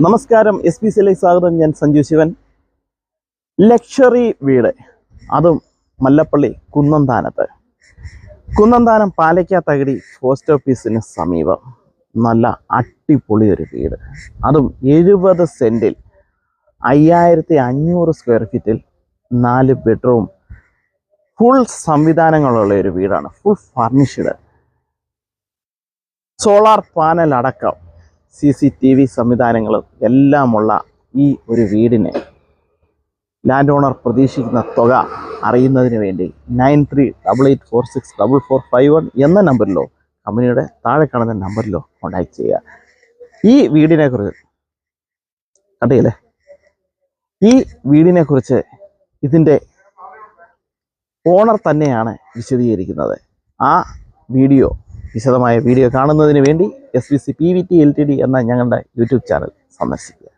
നമസ്കാരം, SPCയിലേക്ക് സ്വാഗതം. ഞാൻ സഞ്ജു ശിവൻ. ലക്ഷറി വീട്, അതും മല്ലപ്പള്ളി കുന്നന്താനം പാലക്കാത്തകടി പോസ്റ്റ് ഓഫീസിന് സമീപം നല്ല അടിപൊളി ഒരു വീട്, അതും 70 സെൻറ്റിൽ 5500 സ്ക്വയർ ഫീറ്റിൽ 4 ബെഡ്റൂം ഫുൾ സംവിധാനങ്ങളുള്ള ഒരു വീടാണ്. ഫുൾ ഫർണിഷ്ഡ്, സോളാർ പാനൽ അടക്കം CCTV സംവിധാനങ്ങളും എല്ലാമുള്ള ഈ ഒരു വീടിന് ലാൻഡ് ഓണർ പ്രതീക്ഷിക്കുന്ന തുക അറിയുന്നതിന് വേണ്ടി 9388464451 എന്ന നമ്പറിലോ കമ്പനിയുടെ താഴെ കാണുന്ന നമ്പറിലോ കോൺടാക്ട് ചെയ്യുക. ഈ വീടിനെക്കുറിച്ച് കണ്ടില്ലേ, ഈ വീടിനെക്കുറിച്ച് ഇതിൻ്റെ ഓണർ തന്നെയാണ് വിശദീകരിക്കുന്നത്. ആ വിശദമായ വീഡിയോ കാണുന്നതിന് വേണ്ടി SPC PVT Ltd എന്ന ഞങ്ങളുടെ യൂട്യൂബ് ചാനൽ സന്ദർശിക്കുക.